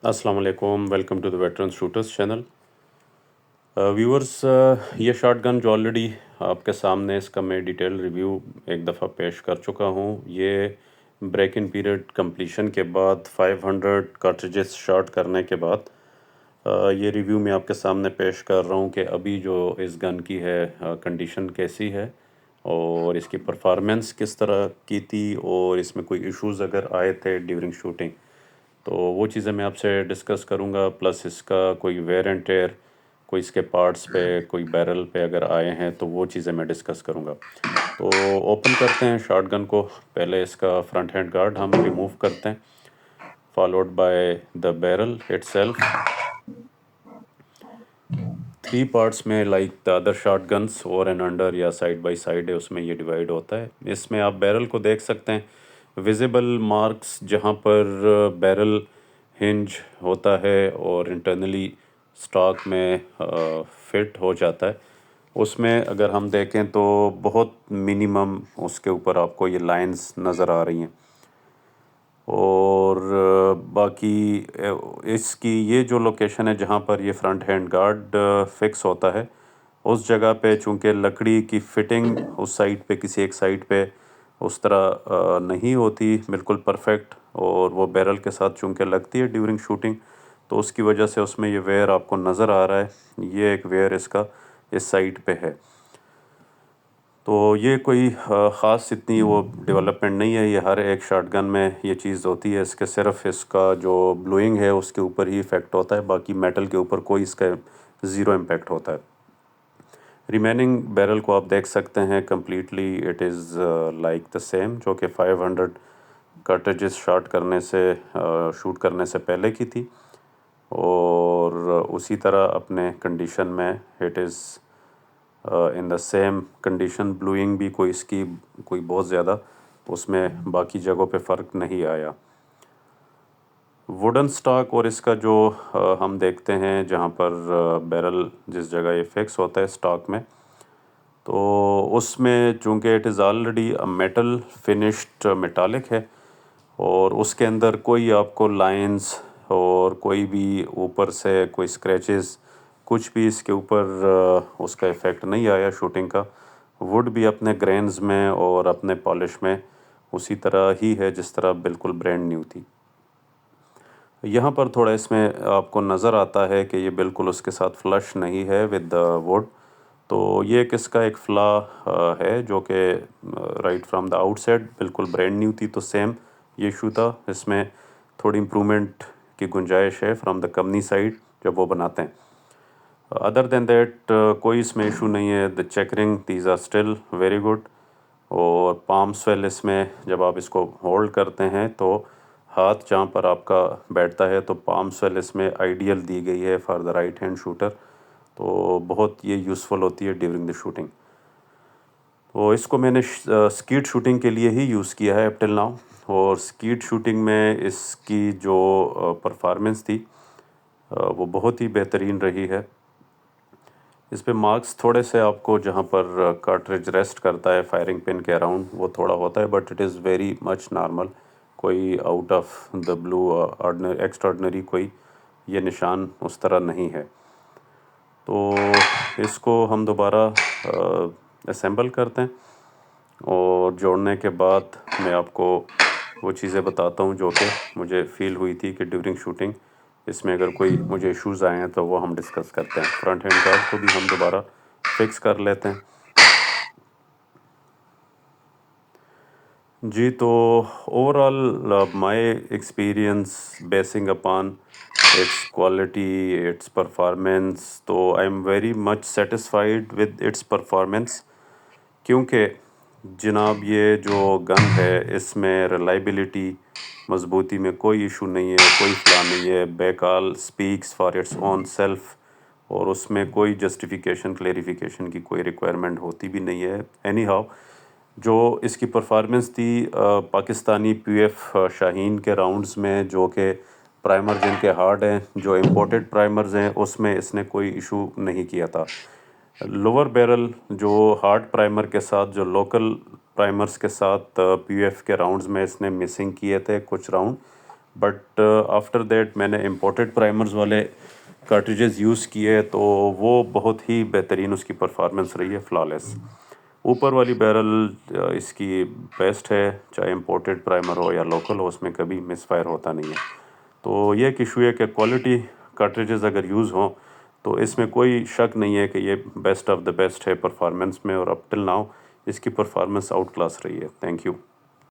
अस्सलाम वालेकुम, welcome to the veteran shooters channel. Viewers, ये शॉट गन जो ऑलरेडी आपके सामने इसका मैं डिटेल रिव्यू एक दफ़ा पेश कर चुका हूँ। ये ब्रेक इन पीरियड कंप्लीशन के बाद 500 कार्ट्रिजेस शॉट करने के बाद ये रिव्यू मैं आपके सामने पेश कर रहा हूँ कि अभी जो इस गन की है कंडीशन कैसी है और इसकी परफॉर्मेंस किस तरह की थी और इसमें कोई इश्यूज़ अगर आए थे ड्यूरिंग शूटिंग तो वो चीज़ें मैं आपसे डिस्कस करूँगा। प्लस इसका कोई वेयर एंड टेयर, कोई इसके पार्ट्स पे, कोई बैरल पे अगर आए हैं तो वो चीज़ें मैं डिस्कस करूँगा। तो ओपन करते हैं शॉटगन को। पहले इसका फ्रंट हैंड गार्ड हम रिमूव करते हैं, followed by the barrel itself. 3 parts में like the other shotguns, over and under या साइड बाय साइड है, उसमें ये डिवाइड होता है। इसमें आप बैरल को देख सकते हैं, विजिबल मार्क्स जहाँ पर बैरल हिंज होता है और इंटरनली स्टॉक में फिट हो जाता है, उसमें अगर हम देखें तो बहुत मिनिमम उसके ऊपर आपको ये लाइंस नज़र आ रही हैं। और बाकी इसकी ये जो लोकेशन है जहाँ पर ये फ्रंट हैंड गार्ड फिक्स होता है, उस जगह पे चूँकि लकड़ी की फिटिंग उस साइड पे किसी एक साइड पे उस तरह नहीं होती बिल्कुल परफेक्ट, और वो बैरल के साथ चूँकि लगती है ड्यूरिंग शूटिंग, तो उसकी वजह से उसमें ये वेयर आपको नज़र आ रहा है। ये एक वेयर इसका इस साइड पे है। तो ये कोई ख़ास इतनी वो डेवलपमेंट नहीं है, ये हर एक शॉटगन में ये चीज़ होती है। इसके सिर्फ इसका जो ब्लोइंग है उसके ऊपर ही इफ़ेक्ट होता है, बाकी मेटल के ऊपर कोई इसका ज़ीरो इम्पैक्ट होता है। रिमेनिंग बैरल को आप देख सकते हैं, completely it is like the same जो कि 500 कार्ट्रिजेस शूट करने से पहले की थी, और उसी तरह अपने कंडीशन में it is in the same condition. Blowing भी कोई इसकी कोई बहुत ज़्यादा उसमें बाकी जगहों पे फ़र्क नहीं आया। वुडन स्टॉक और इसका जो हम देखते हैं जहाँ पर बैरल जिस जगह ये फिक्स होता है स्टॉक में, तो उसमें चूँकि it is already metal finished metallic है, और उसके अंदर कोई आपको लाइंस और कोई भी ऊपर से कोई स्क्रैचेस कुछ भी इसके ऊपर उसका इफ़ेक्ट नहीं आया शूटिंग का। वुड भी अपने ग्रेन्स में और अपने पॉलिश में उसी तरह ही है जिस तरह बिल्कुल ब्रांड न्यू थी। यहाँ पर थोड़ा इसमें आपको नज़र आता है कि ये बिल्कुल उसके साथ फ्लश नहीं है विद द वुड, तो ये किसका एक फ्ला है जो कि राइट फ्रॉम द आउटसाइड बिल्कुल ब्रांड न्यू थी, तो सेम ये इशू था। इसमें थोड़ी इम्प्रूवमेंट की गुंजाइश है फ्रॉम द कंपनी साइड जब वो बनाते हैं। अदर देन दैट कोई इसमें इशू नहीं है। The checkering these are still very good, और पाम स्वेल इसमें जब आप इसको होल्ड करते हैं तो हाथ जहाँ पर आपका बैठता है तो पाम स्वेल इसमें आइडियल दी गई है for the right hand shooter, तो बहुत ये यूज़फुल होती है ड्यूरिंग द शूटिंग। तो इसको मैंने स्कीट शूटिंग के लिए ही यूज़ किया है अप टिल नाउ, और स्कीट शूटिंग में इसकी जो परफॉर्मेंस थी वो बहुत ही बेहतरीन रही है। इस पे मार्क्स थोड़े से आपको जहाँ पर कार्ट्रिज रेस्ट करता है फायरिंग पिन के अराउंड वो थोड़ा होता है, but it is very much normal. कोई out of the blue ordinary extraordinary कोई ये निशान उस तरह नहीं है। तो इसको हम दोबारा असेंबल करते हैं, और जोड़ने के बाद मैं आपको वो चीज़ें बताता हूँ जो कि मुझे फ़ील हुई थी कि ड्यूरिंग शूटिंग इसमें अगर कोई मुझे इश्यूज़ आए हैं तो वो हम डिस्कस करते हैं। फ्रंट हैंड गार्ड को भी हम दोबारा फिक्स कर लेते हैं। जी, तो overall my experience basing upon its quality, its performance, तो I am very much satisfied with its performance, क्योंकि जनाब ये जो गन है इसमें रिलायबिलिटी, मजबूती में कोई इशू नहीं है, कोई फ्ला नहीं है। बैकऑल speaks for its own self, और उसमें कोई जस्टिफिकेशन क्लेरिफिकेशन की कोई रिक्वायरमेंट होती भी नहीं है। एनी हाउ जो इसकी परफॉर्मेंस थी पाकिस्तानी पीएफ शाहीन के राउंड्स में, जो कि प्राइमर जिनके हार्ड हैं, जो इम्पोर्टेड प्राइमर्स हैं, उसमें इसने कोई इशू नहीं किया था। लोअर बैरल जो हार्ड प्राइमर के साथ जो लोकल प्राइमर्स के साथ पीयूएफ के राउंड्स में इसने मिसिंग किए थे कुछ राउंड, بٹ آفٹر دیٹ میں نے امپورٹڈ پرائمرز والے کارٹریجز یوز کیے تو وہ بہت ہی بہترین اس کی پرفارمنس رہی ہے، فلالیس۔ اوپر والی بیرل اس کی بیسٹ ہے، چاہے امپورٹڈ پرائمر ہو یا لوکل ہو، اس میں کبھی مس فائر ہوتا نہیں ہے۔ تو یہ ایک ایشو ہے کہ کوالٹی کارٹریجز اگر یوز ہوں تو اس میں کوئی شک نہیں ہے کہ یہ بیسٹ آف دا بیسٹ ہے پرفارمنس میں، اور اپ ٹل ناؤ اس کی پرفارمنس آؤٹ کلاس رہی ہے۔ Thank you.